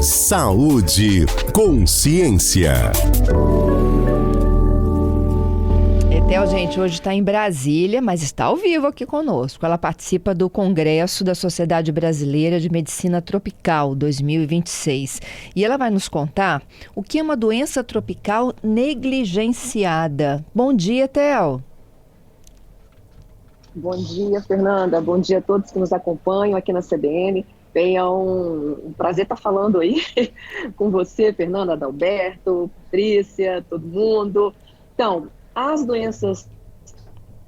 Saúde Consciência. Etel, gente, hoje está em Brasília, mas está ao vivo aqui conosco. Ela participa do Congresso da Sociedade Brasileira de Medicina Tropical 2026. E ela vai nos contar o que é uma doença tropical negligenciada. Bom dia, Etel. Bom dia, Fernanda. Bom dia a todos que nos acompanham aqui na CBN. É um prazer estar falando aí com você, Fernanda, Adalberto, Patrícia, todo mundo. Então, as doenças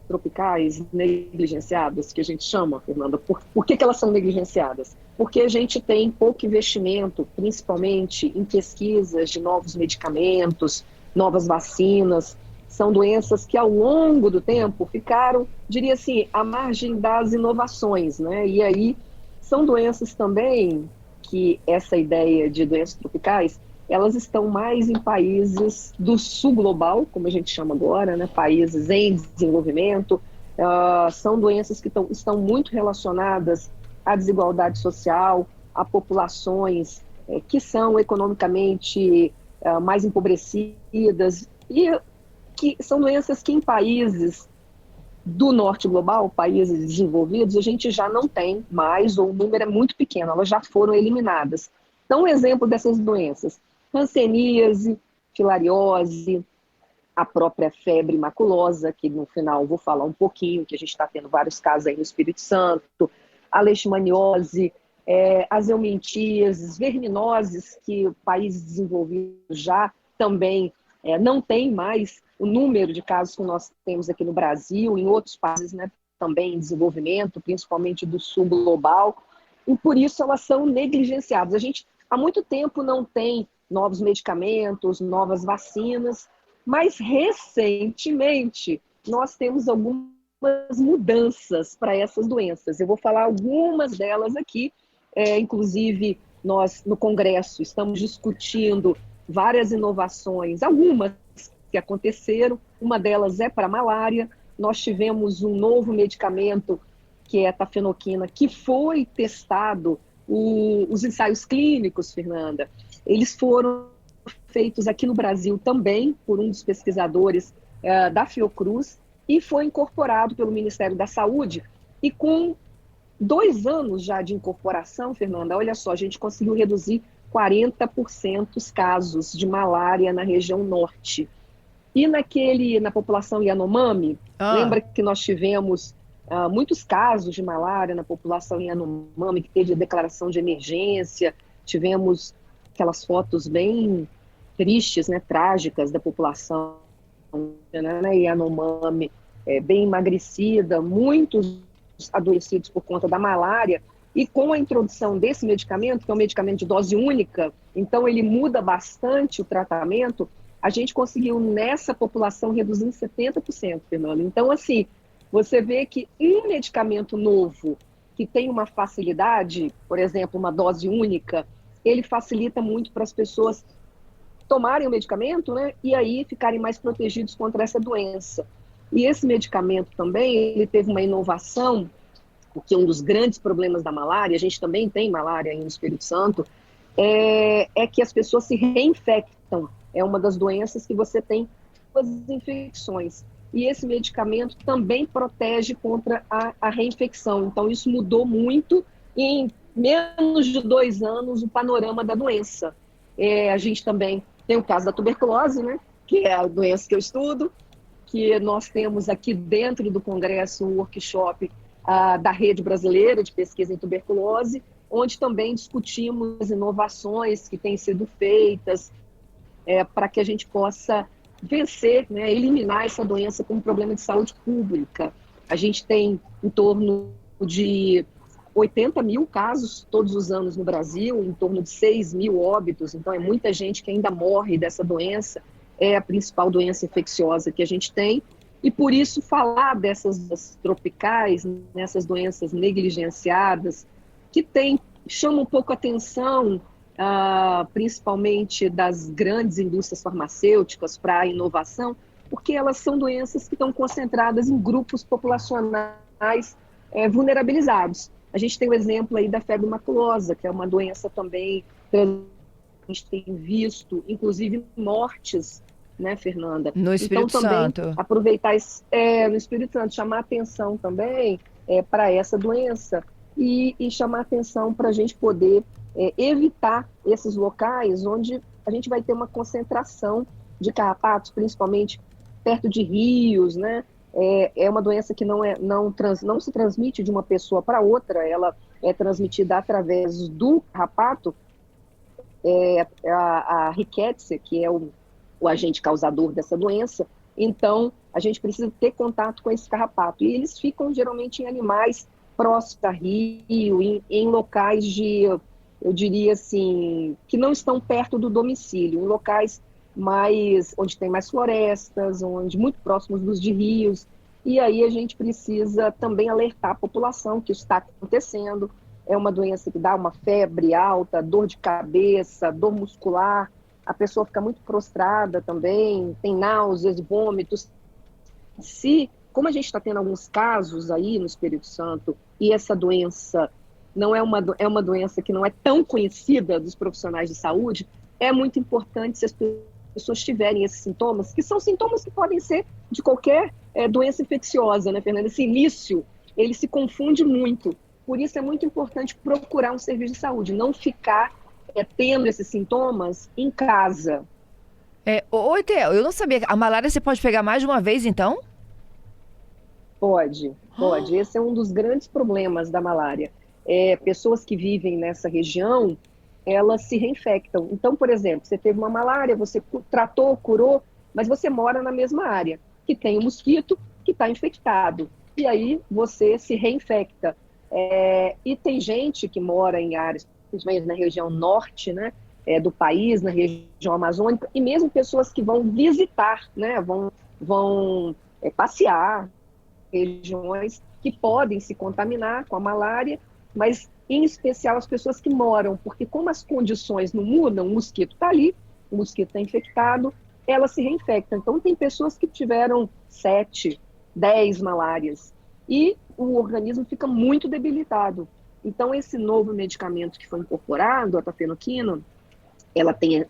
tropicais negligenciadas, que a gente chama, Fernanda, por que elas são negligenciadas? Porque a gente tem pouco investimento, principalmente em pesquisas de novos medicamentos, novas vacinas. São doenças que ao longo do tempo ficaram, diria assim, à margem das inovações, né? E aí são doenças também que essa ideia de doenças tropicais, elas estão mais em países do sul global, como a gente chama agora, né? Países em desenvolvimento. São doenças que estão muito relacionadas à desigualdade social, a populações que são economicamente mais empobrecidas e que são doenças que em países do norte global, países desenvolvidos, a gente já não tem mais, ou o número é muito pequeno, elas já foram eliminadas. Então, um exemplo dessas doenças: hanseníase, filariose, a própria febre maculosa, que no final vou falar um pouquinho, que a gente está tendo vários casos aí no Espírito Santo, a leishmaniose, as eumentíases, verminoses, que países desenvolvidos já também não tem mais o número de casos que nós temos aqui no Brasil, em outros países, né, também em desenvolvimento, principalmente do sul global, e por isso elas são negligenciadas. A gente há muito tempo não tem novos medicamentos, novas vacinas, mas recentemente nós temos algumas mudanças para essas doenças. Eu vou falar algumas delas aqui, inclusive nós no Congresso estamos discutindo várias inovações, algumas que aconteceram. Uma delas é para a malária. Nós tivemos um novo medicamento, que é a tafenoquina, que foi testado, os ensaios clínicos, Fernanda, eles foram feitos aqui no Brasil também por um dos pesquisadores da Fiocruz e foi incorporado pelo Ministério da Saúde. E com 2 anos já de incorporação, Fernanda, olha só, a gente conseguiu reduzir 40% os casos de malária na região norte. E na população Yanomami, lembra que nós tivemos muitos casos de malária na população Yanomami, que teve declaração de emergência, tivemos aquelas fotos bem tristes, né, trágicas da população, né, Yanomami, bem emagrecida, muitos adoecidos por conta da malária. E com a introdução desse medicamento, que é um medicamento de dose única, então ele muda bastante o tratamento, a gente conseguiu nessa população reduzir em 70%, Fernando. Então, assim, você vê que um medicamento novo que tem uma facilidade, por exemplo, uma dose única, ele facilita muito para as pessoas tomarem o medicamento, né, e aí ficarem mais protegidos contra essa doença. E esse medicamento também, ele teve uma inovação, porque um dos grandes problemas da malária, a gente também tem malária aí no Espírito Santo, é que as pessoas se reinfectam. É uma das doenças que você tem as infecções. E esse medicamento também protege contra a reinfecção. Então, isso mudou muito e em menos de 2 anos o panorama da doença. A gente também tem o caso da tuberculose, né, que é a doença que eu estudo, que nós temos aqui dentro do Congresso um workshop da Rede Brasileira de Pesquisa em Tuberculose, onde também discutimos as inovações que têm sido feitas para que a gente possa vencer, né, eliminar essa doença como problema de saúde pública. A gente tem em torno de 80 mil casos todos os anos no Brasil, em torno de 6 mil óbitos, então é muita gente que ainda morre dessa doença, é a principal doença infecciosa que a gente tem. E por isso falar dessas tropicais, nessas doenças negligenciadas, que chama um pouco a atenção, principalmente das grandes indústrias farmacêuticas para a inovação, porque elas são doenças que estão concentradas em grupos populacionais vulnerabilizados. A gente tem o exemplo aí da febre maculosa, que é uma doença também gente tem visto, inclusive, mortes, né, Fernanda? No Então, Espírito também Santo. aproveitar no Espírito Santo, chamar atenção também para essa doença e chamar atenção para a gente poder evitar esses locais onde a gente vai ter uma concentração de carrapatos, principalmente perto de rios, né? É uma doença que não se transmite de uma pessoa para outra, ela é transmitida através do carrapato, a rickettsia, que é o agente causador dessa doença. Então, a gente precisa ter contato com esse carrapato. E eles ficam geralmente em animais próximos a rio, em locais eu diria assim, que não estão perto do domicílio, em locais onde tem mais florestas, onde muito próximos de rios. E aí a gente precisa também alertar a população que isso está acontecendo. É uma doença que dá uma febre alta, dor de cabeça, dor muscular, a pessoa fica muito prostrada também, tem náuseas, vômitos. Como a gente está tendo alguns casos aí no Espírito Santo, e essa doença é uma doença que não é tão conhecida dos profissionais de saúde, é muito importante, se as pessoas tiverem esses sintomas, que são sintomas que podem ser de qualquer doença infecciosa, né, Fernanda? Esse início, ele se confunde muito. Por isso é muito importante procurar um serviço de saúde, não ficar tendo esses sintomas em casa. Oi, Theo, eu não sabia. A malária você pode pegar mais de uma vez, então? Pode. Esse é um dos grandes problemas da malária. Pessoas que vivem nessa região, elas se reinfectam. Então, por exemplo, você teve uma malária, você tratou, curou, mas você mora na mesma área, que tem um mosquito que está infectado. E aí você se reinfecta. E tem gente que mora em áreas, principalmente na região norte, né, do país, na região amazônica, e mesmo pessoas que vão visitar, né, vão passear, regiões que podem se contaminar com a malária, mas em especial as pessoas que moram, porque como as condições não mudam, o mosquito está ali, o mosquito está infectado, ela se reinfecta. Então tem pessoas que tiveram 7, 10 malárias e o organismo fica muito debilitado. Então esse novo medicamento que foi incorporado, a tafenoquina,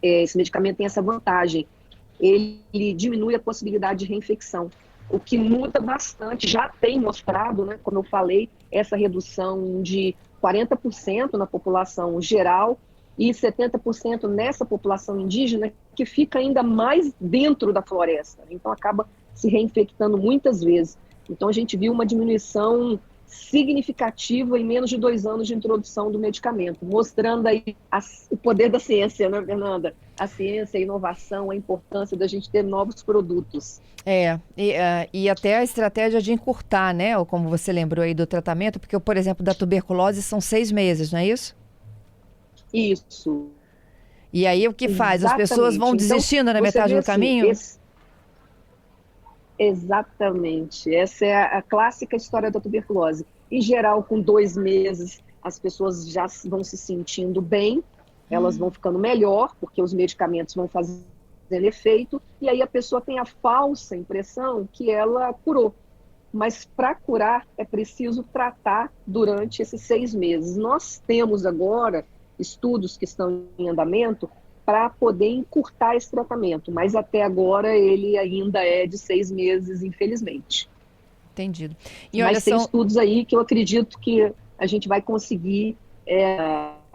esse medicamento tem essa vantagem, ele diminui a possibilidade de reinfecção, o que muda bastante, já tem mostrado, né, como eu falei, essa redução de 40% na população geral e 70% nessa população indígena, que fica ainda mais dentro da floresta, então acaba se reinfectando muitas vezes. Então a gente viu uma diminuição significativa em menos de 2 anos de introdução do medicamento, mostrando aí o poder da ciência, né, Fernanda? A ciência, a inovação, a importância da gente ter novos produtos. E até a estratégia de encurtar, né? Ou como você lembrou aí do tratamento, porque, por exemplo, da tuberculose são 6 meses, não é isso? Isso. E aí o que faz? As pessoas vão desistindo na metade do caminho? Exatamente. Essa é a clássica história da tuberculose. Em geral, com 2 meses, as pessoas já vão se sentindo bem, elas vão ficando melhor, porque os medicamentos vão fazendo efeito, e aí a pessoa tem a falsa impressão que ela curou. Mas para curar é preciso tratar durante esses 6 meses. Nós temos agora estudos que estão em andamento para poder encurtar esse tratamento, mas até agora ele ainda é de 6 meses, infelizmente. Entendido. Mas tem estudos aí que eu acredito que a gente vai conseguir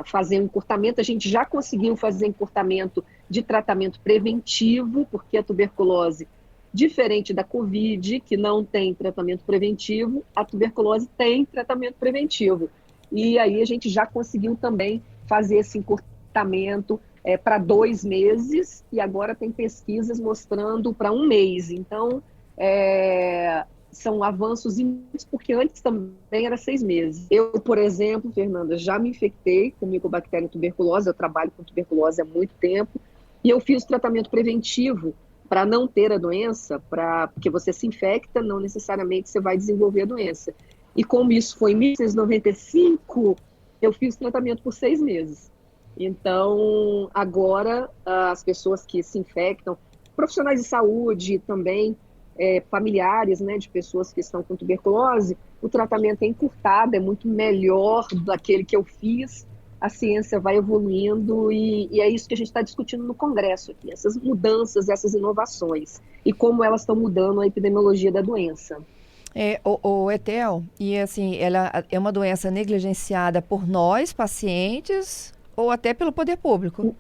fazer um encurtamento. A gente já conseguiu fazer encurtamento de tratamento preventivo, porque a tuberculose, diferente da Covid, que não tem tratamento preventivo, a tuberculose tem tratamento preventivo. E aí a gente já conseguiu também fazer esse encurtamento para 2 meses, e agora tem pesquisas mostrando para 1 mês. Então, são avanços imensos, porque antes também era 6 meses. Eu, por exemplo, Fernanda, já me infectei com Mycobacterium tuberculose, eu trabalho com tuberculose há muito tempo, e eu fiz tratamento preventivo para não ter a doença, porque você se infecta, não necessariamente você vai desenvolver a doença. E como isso foi em 1995, eu fiz tratamento por 6 meses. Então, agora, as pessoas que se infectam, profissionais de saúde também, familiares, né, de pessoas que estão com tuberculose, o tratamento é encurtado, é muito melhor daquele que eu fiz, a ciência vai evoluindo e é isso que a gente está discutindo no Congresso aqui, essas mudanças, essas inovações e como elas estão mudando a epidemiologia da doença. O Etel, e assim, ela é uma doença negligenciada por nós, pacientes, ou até pelo poder público?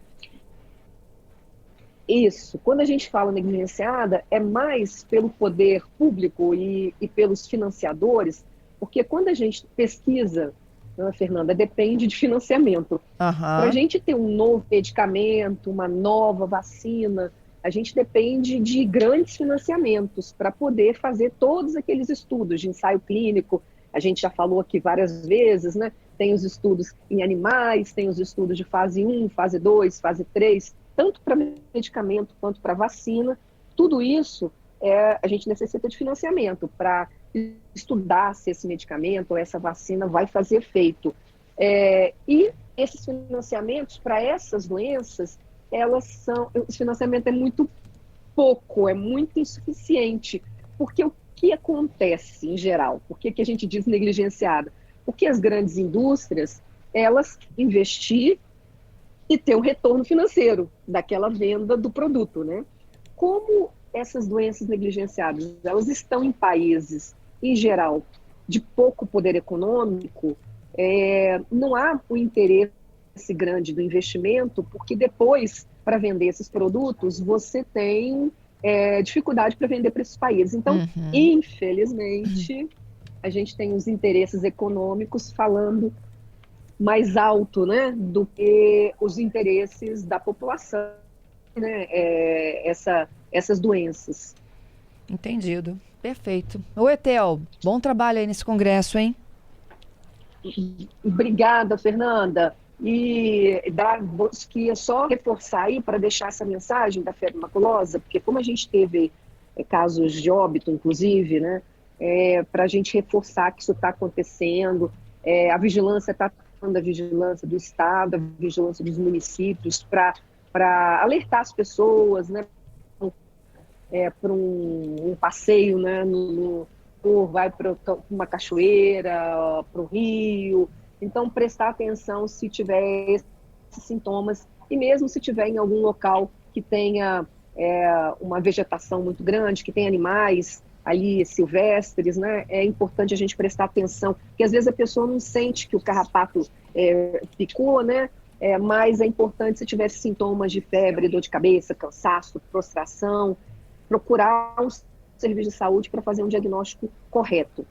Isso. Quando a gente fala negligenciada, é mais pelo poder público e pelos financiadores, porque quando a gente pesquisa, né, Fernanda, depende de financiamento. Para a gente ter um novo medicamento, uma nova vacina, a gente depende de grandes financiamentos para poder fazer todos aqueles estudos de ensaio clínico. A gente já falou aqui várias vezes, né? Tem os estudos em animais, tem os estudos de fase 1, fase 2, fase 3, tanto para medicamento quanto para vacina. Tudo isso a gente necessita de financiamento para estudar se esse medicamento ou essa vacina vai fazer efeito. E esses financiamentos para essas doenças, esse financiamento é muito pouco, é muito insuficiente, porque o que acontece em geral? Por que a gente diz negligenciada? Porque as grandes indústrias, elas investir e ter um retorno financeiro daquela venda do produto, né? Como essas doenças negligenciadas, elas estão em países, em geral, de pouco poder econômico, não há um interesse grande do investimento, porque depois, para vender esses produtos, você tem dificuldade para vender para esses países. Então, infelizmente, a gente tem os interesses econômicos falando mais alto, né, do que os interesses da população, né, essas doenças. Entendido. Perfeito. Ô, Etel, bom trabalho aí nesse congresso, hein? Obrigada, Fernanda. E queria só reforçar aí para deixar essa mensagem da febre maculosa, porque como a gente teve casos de óbito, inclusive, né, para a gente reforçar que isso está acontecendo, a vigilância está da vigilância do Estado, a vigilância dos municípios, para alertar as pessoas, né, para um passeio, né, vai para uma cachoeira, para o rio. Então, prestar atenção se tiver esses sintomas e mesmo se tiver em algum local que tenha uma vegetação muito grande, que tem animais ali silvestres, né? É importante a gente prestar atenção, porque às vezes a pessoa não sente que o carrapato picou, né? Mas é importante, se tiver sintomas de febre, dor de cabeça, cansaço, prostração, procurar um serviço de saúde para fazer um diagnóstico correto.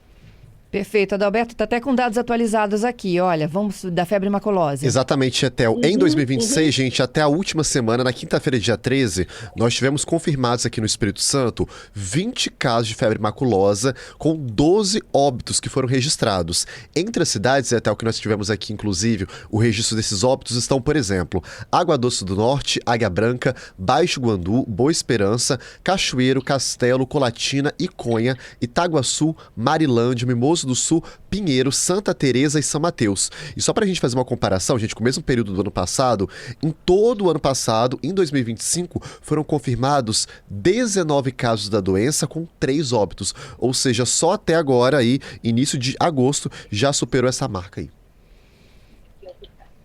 Perfeito, Adalberto, está até com dados atualizados aqui, olha, vamos da febre maculosa. Exatamente, Etel. Em 2026, gente, até a última semana, na quinta-feira, dia 13, nós tivemos confirmados aqui no Espírito Santo 20 casos de febre maculosa, com 12 óbitos que foram registrados. Entre as cidades, Etel, que nós tivemos aqui, inclusive, o registro desses óbitos estão, por exemplo, Água Doce do Norte, Águia Branca, Baixo Guandu, Boa Esperança, Cachoeiro, Castelo, Colatina, Iconha, Itaguaçu, Marilândia, Mimoso do Sul, Pinheiro, Santa Teresa e São Mateus. E só pra gente fazer uma comparação, gente, com o mesmo período do ano passado, em todo o ano passado, em 2025, foram confirmados 19 casos da doença com 3 óbitos. Ou seja, só até agora, aí, início de agosto, já superou essa marca aí.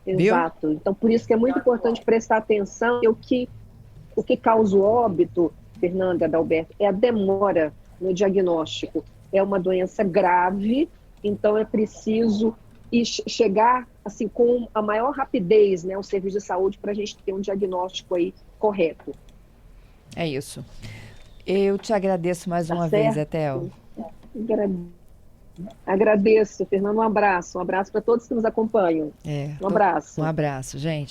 Exato. Então, por isso que é muito importante prestar atenção. O que causa o óbito, Fernanda, Adalberto, é a demora no diagnóstico. É uma doença grave, então é preciso chegar assim, com a maior rapidez, né, ao serviço de saúde para a gente ter um diagnóstico aí correto. É isso. Eu te agradeço mais uma vez, Etel. Agradeço, Fernando, um abraço para todos que nos acompanham. Um abraço. Um abraço, gente.